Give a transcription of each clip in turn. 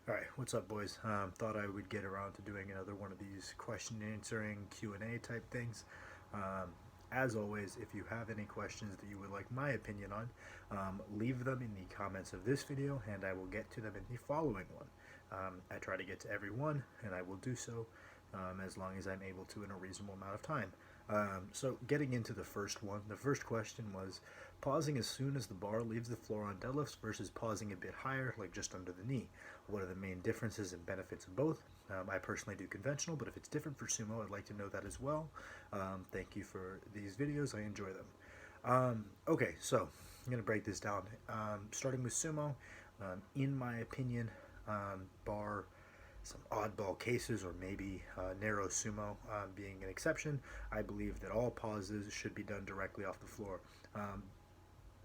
Alright, what's up boys? Thought I would get around to doing another one of these question answering Q&A type things. Um, as always, if you have any questions that you would like my opinion on, leave them in the comments of this video and I will get to them in the following one. I try to get to every one and I will do so as long as I'm able to in a reasonable amount of time. So getting into the first one, the first question was pausing as soon as the bar leaves the floor on deadlifts versus pausing a bit higher, like just under the knee. What are the main differences and benefits of both? I personally do conventional, but if it's different for sumo, I'd like to know that as well. Thank you for these videos. I enjoy them. Okay, so I'm going to break this down. Starting with sumo, in my opinion, bar some oddball cases or maybe narrow sumo being an exception, I believe that all pauses should be done directly off the floor.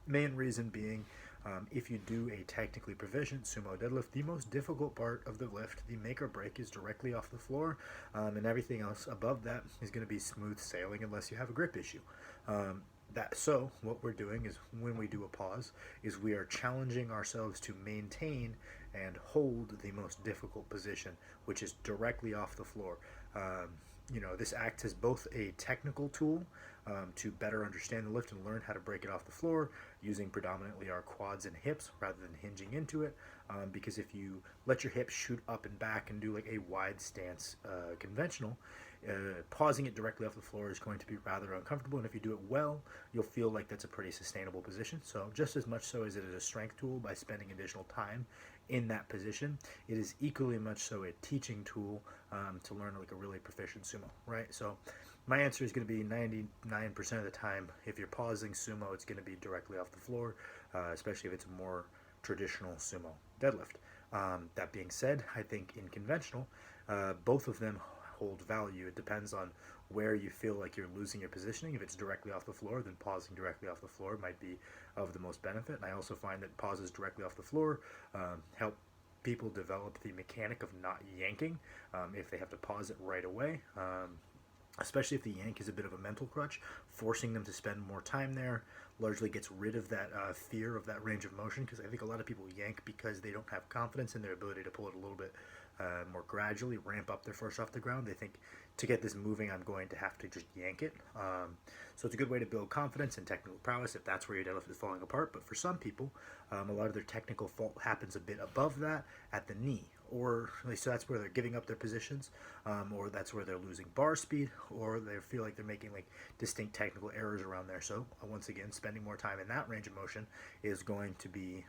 Main reason being, if you do a technically proficient sumo deadlift, the most difficult part of the lift, the make or break, is directly off the floor, and everything else above that is going to be smooth sailing unless you have a grip issue. So what we're doing is when we do a pause is we are challenging ourselves to maintain and hold the most difficult position, which is directly off the floor. This acts as both a technical tool to better understand the lift and learn how to break it off the floor using predominantly our quads and hips rather than hinging into it. Because if you let your hips shoot up and back and do like a wide stance conventional, pausing it directly off the floor is going to be rather uncomfortable, and if you do it well, you'll feel like that's a pretty sustainable position. So just as much so as it is a strength tool by spending additional time in that position, it is equally much so a teaching tool to learn like a really proficient sumo, right? So my answer is going to be 99% of the time, if you're pausing sumo, it's going to be directly off the floor, especially if it's a more traditional sumo deadlift. That being said, I think in conventional, both of them hold value. It depends on where you feel like you're losing your positioning. If it's directly off the floor, then pausing directly off the floor might be of the most benefit. And I also find that pauses directly off the floor help people develop the mechanic of not yanking if they have to pause it right away. Especially if the yank is a bit of a mental crutch, forcing them to spend more time there largely gets rid of that fear of that range of motion, because I think a lot of people yank because they don't have confidence in their ability to pull it a little bit more gradually, ramp up their force off the ground. They think to get this moving, I'm going to have to just yank it. So it's a good way to build confidence and technical prowess if that's where your deadlift is falling apart. But for some people, a lot of their technical fault happens a bit above that at the knee, or so that's where they're giving up their positions, or that's where they're losing bar speed, or they feel like they're making like distinct technical errors around there. So once again, spending more time in that range of motion is going to be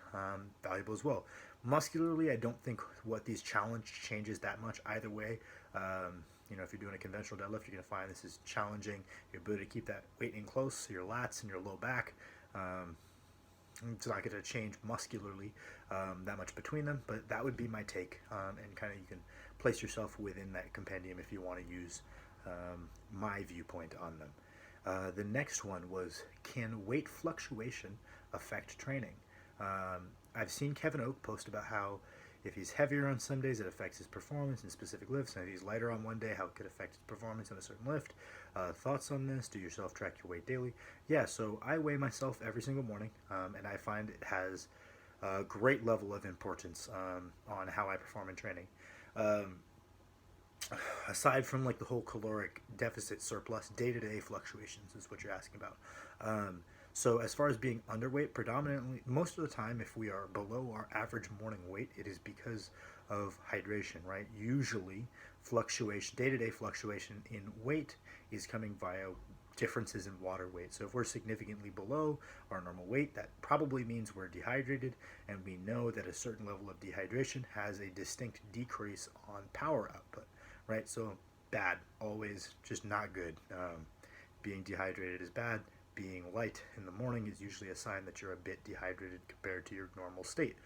valuable as well. Muscularly, I don't think what these challenge changes that much either way. If you're doing a conventional deadlift, you're going to find this is challenging your ability to keep that weight in close, your lats and your low back. It's not going to change muscularly that much between them, but that would be my take. And kind of you can place yourself within that compendium if you want to use my viewpoint on them. The next one was, can weight fluctuation affect training? I've seen Kevin Oak post about how if he's heavier on some days, it affects his performance in specific lifts, and if he's lighter on one day, how it could affect his performance in a certain lift. Thoughts on this? Do you self-track your weight daily? Yeah, so I weigh myself every single morning, and I find it has a great level of importance on how I perform in training. Um, Aside from like the whole caloric deficit surplus, day-to-day fluctuations is what you're asking about. So as far as being underweight, predominantly most of the time if we are below our average morning weight, it is because of hydration, right? Usually fluctuation, day-to-day fluctuation in weight is coming via differences in water weight. So if we're significantly below our normal weight, that probably means we're dehydrated, and we know that a certain level of dehydration has a distinct decrease on power output, right? So bad, always just not good. Being dehydrated is bad. Being light in the morning is usually a sign that you're a bit dehydrated compared to your normal state.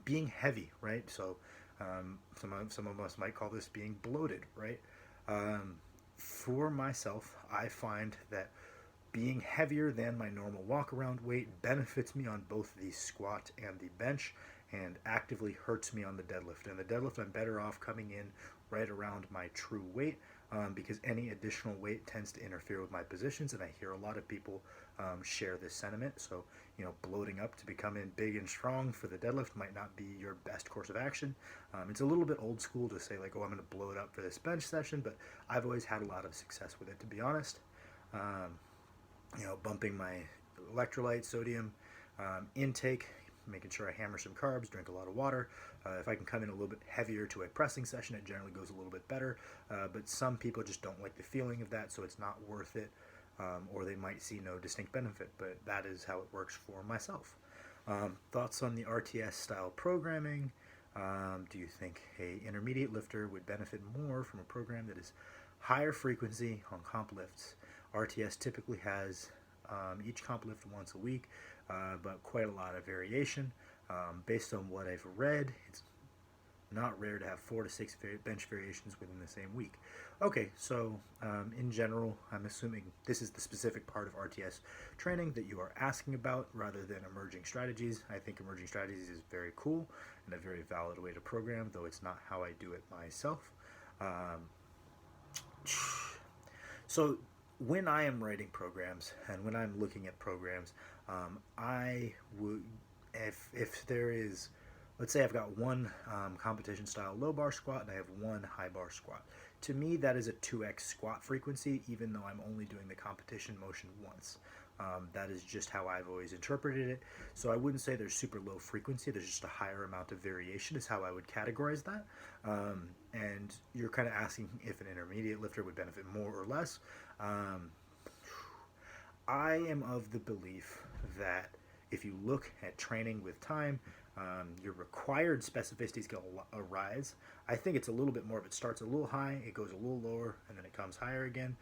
Being heavy, right? So some of us might call this being bloated, right? For myself, I find that being heavier than my normal walk around weight benefits me on both the squat and the bench, and actively hurts me on the deadlift. And the deadlift, I'm better off coming in right around my true weight, because any additional weight tends to interfere with my positions, and I hear a lot of people share this sentiment. So, bloating up to becoming big and strong for the deadlift might not be your best course of action. It's a little bit old school to say like, oh, I'm going to blow it up for this bench session, but I've always had a lot of success with it, to be honest. Um, Bumping my electrolyte, sodium intake, making sure I hammer some carbs, drink a lot of water. If I can come in a little bit heavier to a pressing session, it generally goes a little bit better. But some people just don't like the feeling of that, so it's not worth it, or they might see no distinct benefit. But that is how it works for myself. Thoughts on the RTS style programming? Do you think a intermediate lifter would benefit more from a program that is higher frequency on comp lifts? RTS typically has each comp lift once a week, but quite a lot of variation. Based on what I've read, it's not rare to have 4 to 6 bench variations within the same week. Okay, so in general, I'm assuming this is the specific part of RTS training that you are asking about rather than emerging strategies. I think emerging strategies is very cool and a very valid way to program, though it's not how I do it myself. So when I am writing programs and when I'm looking at programs, I would, if there is, let's say I've got one competition style low bar squat and I have one high bar squat. To me, that is a 2x squat frequency, even though I'm only doing the competition motion once. That is just how I've always interpreted it. So I wouldn't say there's super low frequency. There's just a higher amount of variation is how I would categorize that. And you're kind of asking if an intermediate lifter would benefit more or less. I am of the belief that if you look at training with time, your required specificity is going to rise. I think it's a little bit more of it starts a little high, it goes a little lower, and then it comes higher again.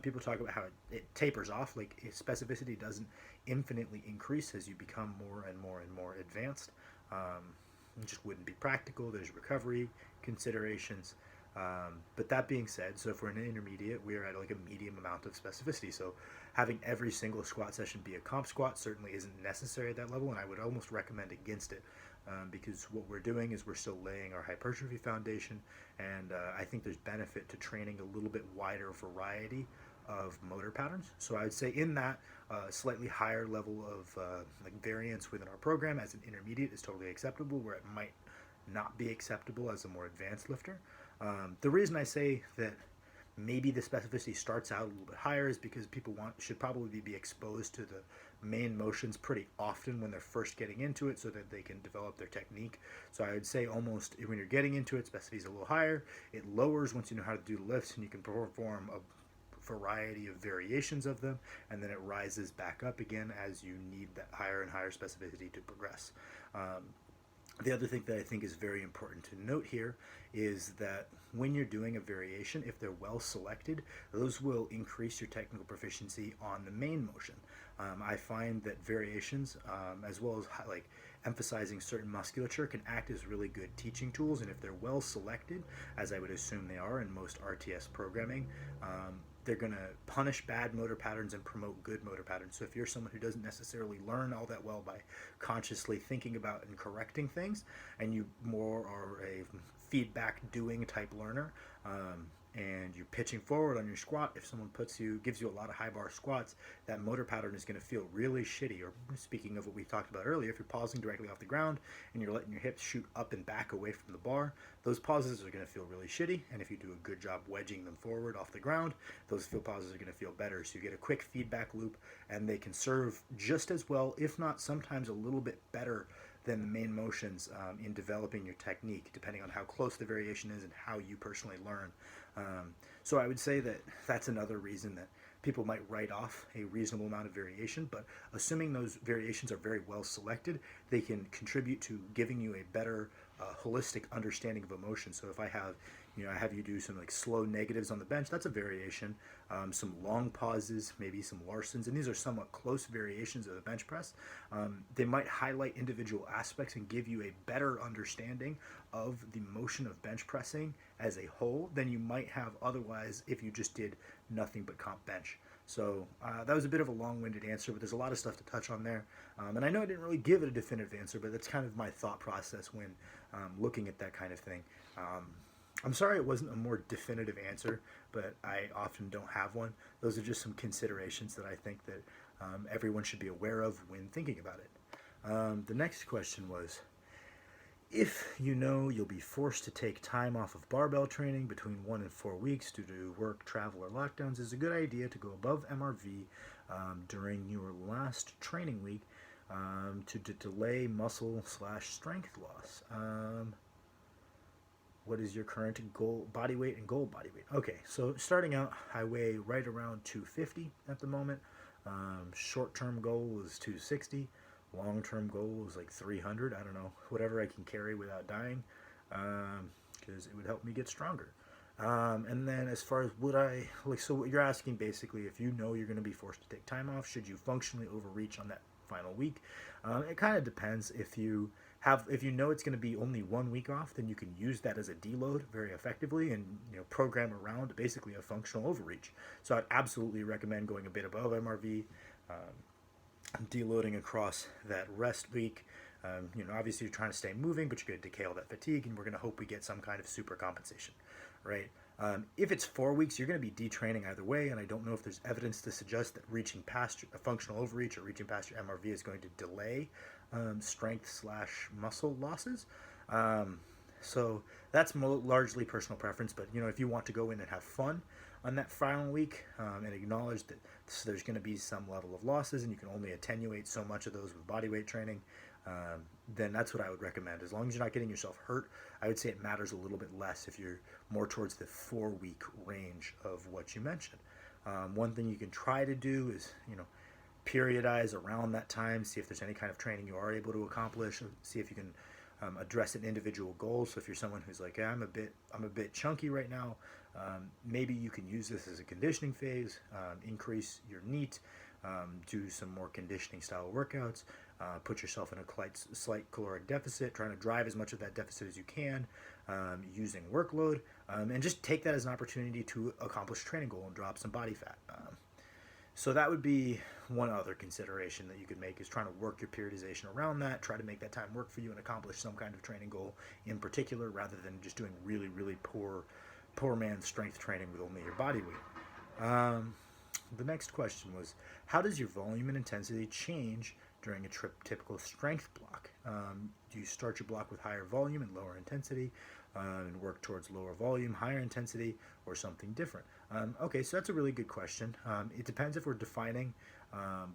People talk about how it tapers off, like specificity doesn't infinitely increase as you become more and more and more advanced. It just wouldn't be practical. There's recovery considerations. But that being said, so if we're in an intermediate, we are at like a medium amount of specificity. So having every single squat session be a comp squat certainly isn't necessary at that level, and I would almost recommend against it because what we're doing is we're still laying our hypertrophy foundation, and I think there's benefit to training a little bit wider variety of motor patterns. So I would say in that slightly higher level of like variance within our program as an intermediate is totally acceptable, where it might not be acceptable as a more advanced lifter. The reason I say that maybe the specificity starts out a little bit higher is because people should probably be exposed to the main motions pretty often when they're first getting into it so that they can develop their technique. So I would say almost when you're getting into it, specificity is a little higher. It lowers once you know how to do the lifts and you can perform a variety of variations of them, and then it rises back up again as you need that higher and higher specificity to progress. The other thing that I think is very important to note here is that when you're doing a variation, if they're well selected, those will increase your technical proficiency on the main motion. I find that variations, as well as like emphasizing certain musculature, can act as really good teaching tools, and if they're well selected, as I would assume they are in most RTS programming, they're going to punish bad motor patterns and promote good motor patterns. So if you're someone who doesn't necessarily learn all that well by consciously thinking about and correcting things, and you more are a feedback doing type learner, and you're pitching forward on your squat, if someone gives you a lot of high bar squats, that motor pattern is going to feel really shitty. Or speaking of what we talked about earlier, if you're pausing directly off the ground and you're letting your hips shoot up and back away from the bar, those pauses are going to feel really shitty. And if you do a good job wedging them forward off the ground, those pauses are going to feel better. So you get a quick feedback loop, and they can serve just as well, if not sometimes a little bit better than the main motions in developing your technique, depending on how close the variation is and how you personally learn. So I would say that that's another reason that people might write off a reasonable amount of variation, but assuming those variations are very well selected, they can contribute to giving you a better holistic understanding of emotion. So if I have you do some like slow negatives on the bench, that's a variation. Some long pauses, maybe some Larsons, and these are somewhat close variations of the bench press. They might highlight individual aspects and give you a better understanding of the motion of bench pressing as a whole than you might have otherwise if you just did nothing but comp bench. So that was a bit of a long-winded answer, but there's a lot of stuff to touch on there. And I know I didn't really give it a definitive answer, but that's kind of my thought process when looking at that kind of thing. I'm sorry it wasn't a more definitive answer, but I often don't have one. Those are just some considerations that I think that everyone should be aware of when thinking about it. The next question was, if you know you'll be forced to take time off of barbell training between 1 and 4 weeks due to work, travel, or lockdowns, is it a good idea to go above MRV during your last training week to delay muscle slash strength loss? What is your current goal body weight and goal body weight? Okay, so starting out, I weigh right around 250 at the moment. Short-term goal is 260. Long-term goal is like 300. I don't know, whatever I can carry without dying, because it would help me get stronger. And then as far as would I, like, so what you're asking basically, if you know you're going to be forced to take time off, should you functionally overreach on that final week? It kind of depends. If you know it's going to be only 1 week off, then you can use that as a deload very effectively, and program around basically a functional overreach. So I'd absolutely recommend going a bit above MRV, deloading across that rest week. Obviously you're trying to stay moving, but you're going to decay all that fatigue, and we're going to hope we get some kind of super compensation, right? If it's 4 weeks, you're going to be detraining either way, and I don't know if there's evidence to suggest that reaching past a functional overreach or reaching past your MRV is going to delay strength slash muscle losses. So that's largely personal preference, but if you want to go in and have fun on that final week, and acknowledge that there's going to be some level of losses and you can only attenuate so much of those with body weight training, then that's what I would recommend. As long as you're not getting yourself hurt, I would say it matters a little bit less if you're more towards the 4-week range of what you mentioned. One thing you can try to do is, periodize around that time, see if there's any kind of training you are able to accomplish, see if you can address an individual goal. So if you're someone who's like, I'm a bit chunky right now, maybe you can use this as a conditioning phase, increase your NEAT, do some more conditioning style workouts, put yourself in a slight caloric deficit, trying to drive as much of that deficit as you can, using workload, and just take that as an opportunity to accomplish a training goal and drop some body fat. So that would be one other consideration that you could make, is trying to work your periodization around that, try to make that time work for you and accomplish some kind of training goal in particular, rather than just doing really, really poor man's strength training with only your body weight. The next question was, how does your volume and intensity change during a typical strength block? Do you start your block with higher volume and lower intensity, and work towards lower volume, higher intensity, or something different? Okay, so that's a really good question. It depends if we're defining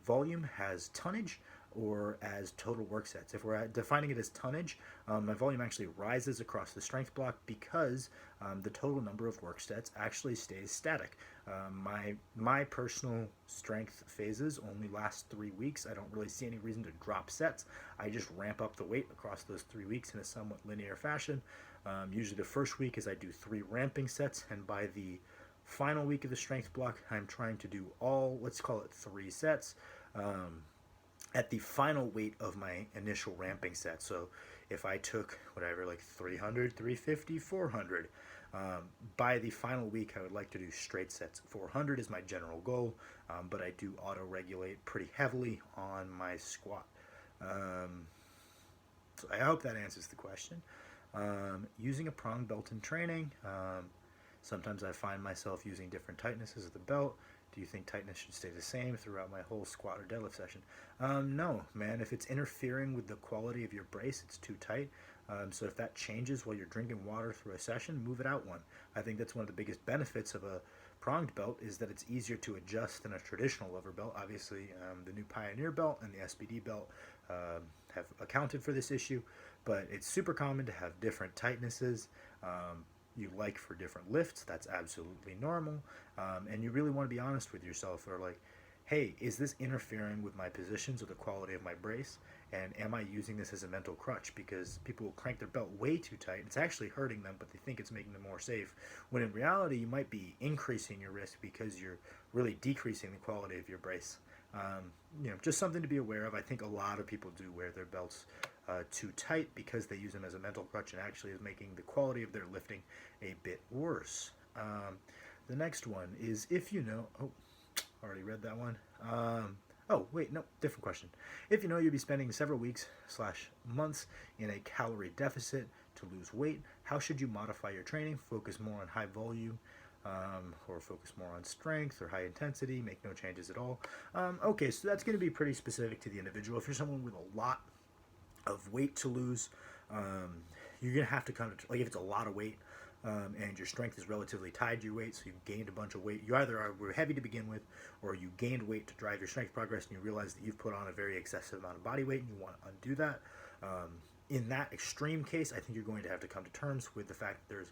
volume as tonnage or as total work sets. If we're defining it as tonnage, my volume actually rises across the strength block because the total number of work sets actually stays static. My personal strength phases only last 3 weeks. I don't really see any reason to drop sets. I just ramp up the weight across those 3 weeks in a somewhat linear fashion. Usually the first week is I do 3 ramping sets, and by the final week of the strength block, I'm trying to do all, let's call it 3 sets, at the final weight of my initial ramping set. So if I took whatever, like 300, 350, 400, by the final week I would like to do straight sets. 400 is my general goal, but I do auto-regulate pretty heavily on my squat. So I hope that answers the question. Using a prong belt in training, sometimes I find myself using different tightnesses of the belt. Do you think tightness should stay the same throughout my whole squat or deadlift session? No, man. If it's interfering with the quality of your brace, it's too tight. So if that changes while you're drinking water through a session, move it out one. I think that's one of the biggest benefits of a pronged belt, is that it's easier to adjust than a traditional lever belt. Obviously, the new Pioneer belt and the SBD belt have accounted for this issue, but it's super common to have different tightnesses you like for different lifts. That's absolutely normal, and you really want to be honest with yourself, or like, hey, is this interfering with my positions or the quality of my brace, and am I using this as a mental crutch? Because people will crank their belt way too tight, it's actually hurting them, but they think it's making them more safe, when in reality you might be increasing your risk because you're really decreasing the quality of your brace. Just something to be aware of. I think a lot of people do wear their belts too tight because they use them as a mental crutch, and actually is making the quality of their lifting a bit worse. The next one is, if you know, already read that one. Oh, wait, no, different question. If you know you'll be spending several weeks / months in a calorie deficit to lose weight, how should you modify your training? Focus more on high volume or focus more on strength or high intensity, make no changes at all. Okay, so that's going to be pretty specific to the individual. If you're someone with a lot of weight to lose, um, you're going to have to kind of, like if it's a lot of weight, and your strength is relatively tied to your weight, so you've gained a bunch of weight. You either were heavy to begin with, or you gained weight to drive your strength progress, and you realize that you've put on a very excessive amount of body weight, and you want to undo that. In that extreme case, I think you're going to have to come to terms with the fact that there's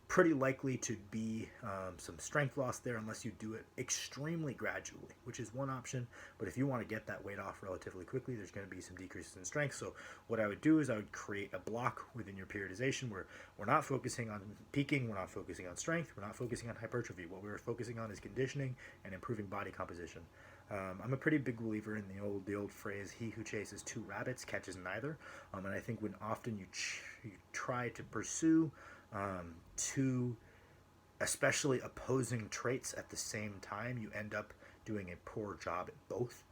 pretty likely to be some strength loss there unless you do it extremely gradually, which is one option. But if you want to get that weight off relatively quickly, there's going to be some decreases in strength. So what I would do is I would create a block within your periodization where we're not focusing on peaking, we're not focusing on strength, we're not focusing on hypertrophy. What we're focusing on is conditioning and improving body composition. I'm a pretty big believer in the old phrase, "He who chases two rabbits catches neither." And I think when often you try to pursue two especially opposing traits at the same time, you end up doing a poor job at both.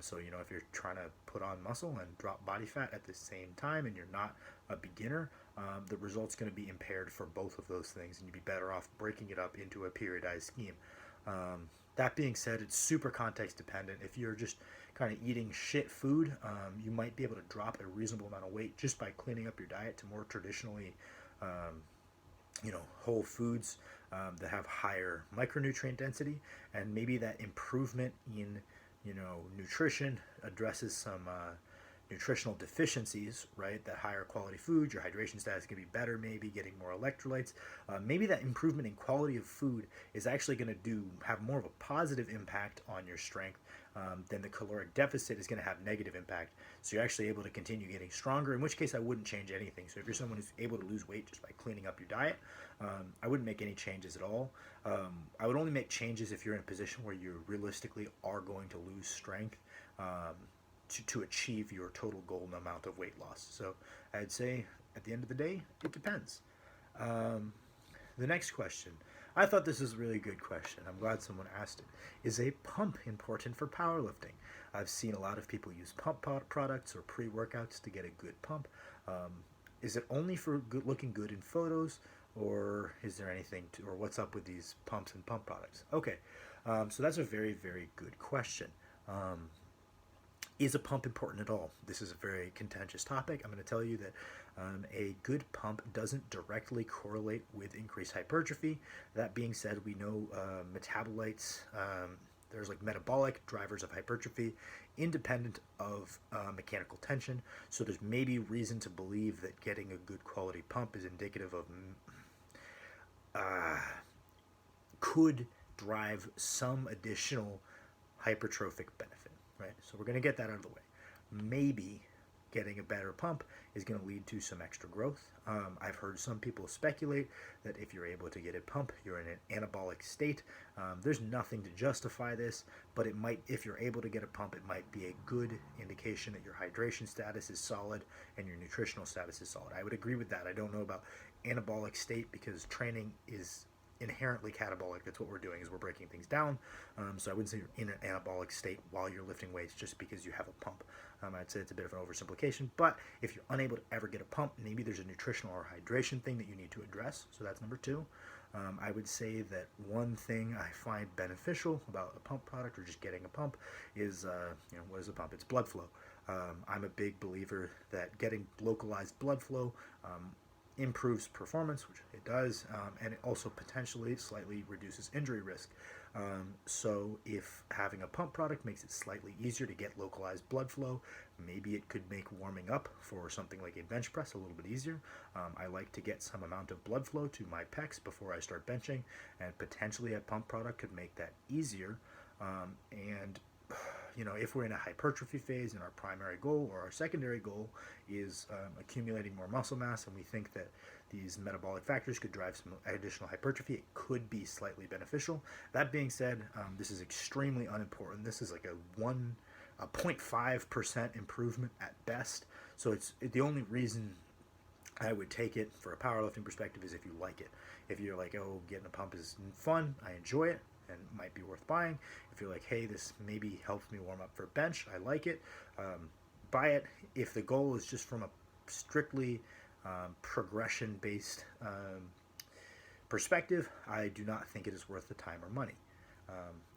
So, if you're trying to put on muscle and drop body fat at the same time and you're not a beginner, the result's going to be impaired for both of those things, and you'd be better off breaking it up into a periodized scheme. That being said, it's super context dependent. If you're just kind of eating shit food, you might be able to drop a reasonable amount of weight just by cleaning up your diet to more traditionally whole foods that have higher micronutrient density, and maybe that improvement in nutrition addresses some nutritional deficiencies, right? That higher quality food, your hydration status can be better, maybe getting more electrolytes. Maybe that improvement in quality of food is actually going to have more of a positive impact on your strength than the caloric deficit is going to have negative impact. So you're actually able to continue getting stronger, in which case I wouldn't change anything. So if you're someone who's able to lose weight just by cleaning up your diet, I wouldn't make any changes at all. I would only make changes if you're in a position where you realistically are going to lose strength to achieve your total goal and amount of weight loss. So I'd say at the end of the day, it depends. The next question. I thought this was a really good question. I'm glad someone asked it. Is a pump important for powerlifting? I've seen a lot of people use pump products or pre-workouts to get a good pump. Is it only for looking good in photos, or is there anything or what's up with these pumps and pump products? Okay, so that's a very, very good question. Is a pump important at all? This is a very contentious topic. I'm going to tell you that a good pump doesn't directly correlate with increased hypertrophy. That being said, we know metabolites, there's like metabolic drivers of hypertrophy independent of mechanical tension. So there's maybe reason to believe that getting a good quality pump is indicative of could drive some additional hypertrophic benefit, right? So we're going to get that out of the way. Maybe getting a better pump is going to lead to some extra growth. I've heard some people speculate that if you're able to get a pump, you're in an anabolic state. There's nothing to justify this, but it might, if you're able to get a pump, it might be a good indication that your hydration status is solid and your nutritional status is solid. I would agree with that. I don't know about anabolic state because training is inherently catabolic. That's what we're doing, is we're breaking things down. So I wouldn't say you're in an anabolic state while you're lifting weights just because you have a pump. I'd say it's a bit of an oversimplification, but if you're unable to ever get a pump, maybe there's a nutritional or hydration thing that you need to address. So that's number two. I would say that one thing I find beneficial about a pump product or just getting a pump is, what is a pump? It's blood flow. I'm a big believer that getting localized blood flow improves performance, which it does, and it also potentially slightly reduces injury risk. So if having a pump product makes it slightly easier to get localized blood flow, maybe it could make warming up for something like a bench press a little bit easier. I like to get some amount of blood flow to my pecs before I start benching, and potentially a pump product could make that easier. And if we're in a hypertrophy phase and our primary goal or our secondary goal is accumulating more muscle mass, and we think that these metabolic factors could drive some additional hypertrophy, it could be slightly beneficial. That being said, this is extremely unimportant. This is like a 0.5% improvement at best. So it's the only reason I would take it for a powerlifting perspective is if you like it. If you're like, oh, getting a pump is fun, I enjoy it, and might be worth buying. If you're like, hey, this maybe helps me warm up for bench, I like it, buy it. If the goal is just from a strictly progression-based perspective, I do not think it is worth the time or money.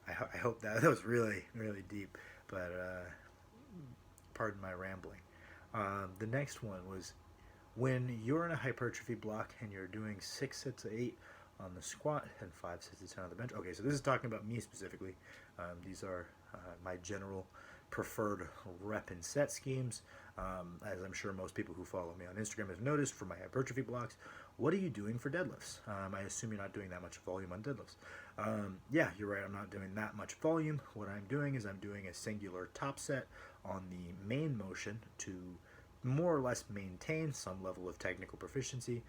I hope that was really, really deep, but pardon my rambling. The next one was when you're in a hypertrophy block and you're doing 6 sets of 8 on the squat and 5 sets of 10 on the bench. Okay, so this is talking about me specifically. These are my general preferred rep and set schemes. As I'm sure most people who follow me on Instagram have noticed for my hypertrophy blocks, what are you doing for deadlifts? I assume you're not doing that much volume on deadlifts. Yeah, you're right, I'm not doing that much volume. What I'm doing is I'm doing a singular top set on the main motion to more or less maintain some level of technical proficiency,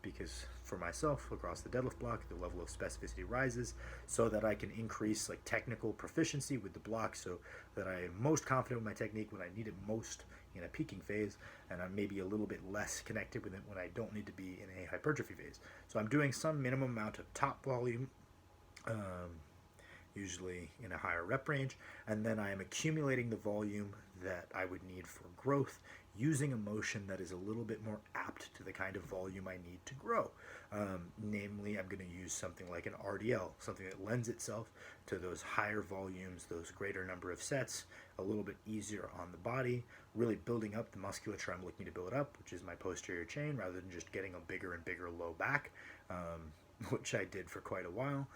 because for myself across the deadlift block the level of specificity rises so that I can increase like technical proficiency with the block, so that I am most confident with my technique when I need it most in a peaking phase, and I'm maybe a little bit less connected with it when I don't need to be in a hypertrophy phase. So I'm doing some minimum amount of top volume, usually in a higher rep range, and then I am accumulating the volume that I would need for growth using a motion that is a little bit more apt to the kind of volume I need to grow. Namely, I'm going to use something like an RDL, something that lends itself to those higher volumes, those greater number of sets, a little bit easier on the body, really building up the musculature I'm looking to build up, which is my posterior chain, rather than just getting a bigger and bigger low back. Which I did for quite a while.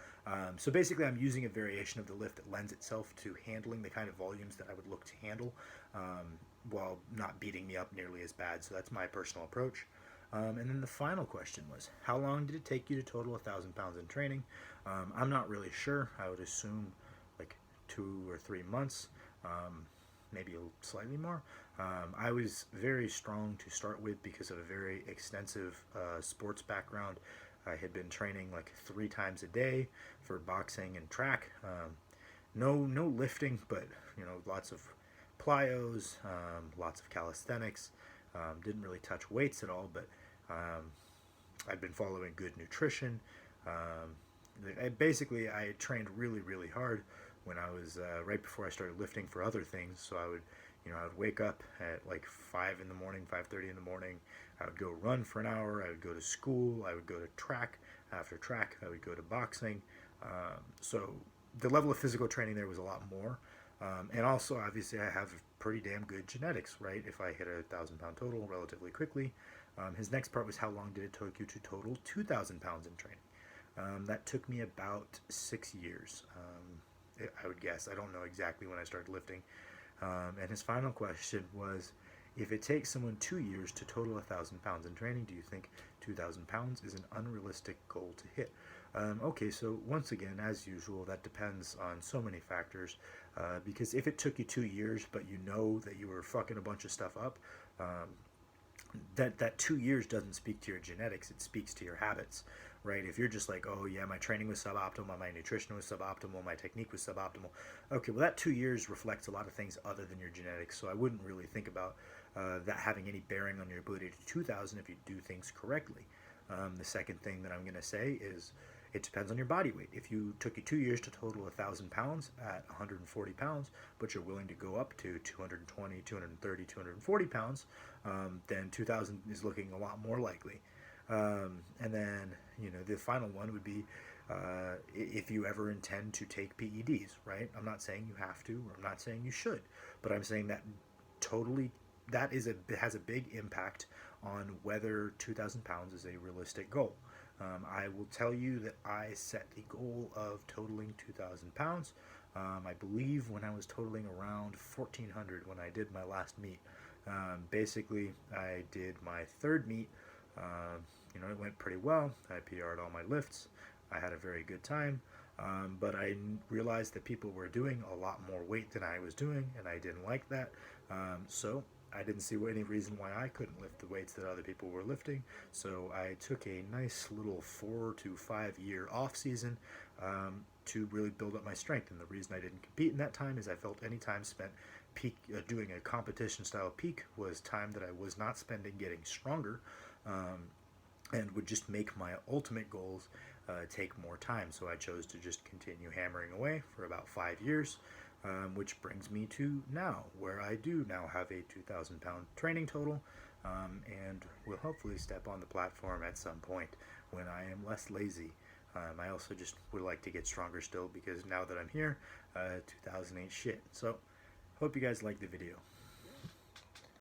So basically I'm using a variation of the lift that lends itself to handling the kind of volumes that I would look to handle, while not beating me up nearly as bad. So that's my personal approach. And then the final question was, how long did it take you to total 1,000 pounds in training? I'm not really sure. I would assume like 2 or 3 months, maybe slightly more. I was very strong to start with because of a very extensive sports background. I had been training like 3 times a day for boxing and track. No lifting, but lots of plyos, lots of calisthenics. Didn't really touch weights at all, but I've been following good nutrition. I trained really, really hard when I was right before I started lifting for other things. So I would wake up at like 5 in the morning, 5:30 in the morning. I would go run for an hour. I would go to school. I would go to track. After track, I would go to boxing. So the level of physical training there was a lot more. And also, obviously, I have pretty damn good genetics, right? If I hit 1,000 pound total relatively quickly. His next part was, how long did it take you to total 2,000 pounds in training? That took me about 6 years, I would guess. I don't know exactly when I started lifting. And his final question was, if it takes someone 2 years to total 1,000 pounds in training, do you think 2,000 pounds is an unrealistic goal to hit? Okay, so once again, as usual, that depends on so many factors. Because if it took you 2 years, but you know that you were fucking a bunch of stuff up, that 2 years doesn't speak to your genetics, it speaks to your habits, right? If you're just like, oh yeah, my training was suboptimal, my nutrition was suboptimal, my technique was suboptimal, okay, well that 2 years reflects a lot of things other than your genetics, so I wouldn't really think about that having any bearing on your ability to 2,000 if you do things correctly. The second thing that I'm going to say is, it depends on your body weight. If you took you 2 years to total 1,000 pounds at 140 pounds, but you're willing to go up to 220, 230, 240 pounds, then 2,000 is looking a lot more likely. And then, the final one would be if you ever intend to take PEDs, right? I'm not saying you have to, or I'm not saying you should, but I'm saying that has a big impact on whether 2,000 pounds is a realistic goal. I will tell you that I set the goal of totaling 2,000 pounds. I believe when I was totaling around 1,400 when I did my last meet. Basically, I did my third meet. It went pretty well. I PR'd all my lifts. I had a very good time. But I realized that people were doing a lot more weight than I was doing, and I didn't like that. So I didn't see any reason why I couldn't lift the weights that other people were lifting. So I took a nice little 4 to 5 year off season to really build up my strength. And the reason I didn't compete in that time is I felt any time spent doing a competition style peak was time that I was not spending getting stronger, and would just make my ultimate goals take more time. So I chose to just continue hammering away for about 5 years. Which brings me to now, where I do now have a 2,000 pound training total. and will hopefully step on the platform at some point when I am less lazy. I also just would like to get stronger still, because now that I'm here, 2008 shit. So, hope you guys like the video.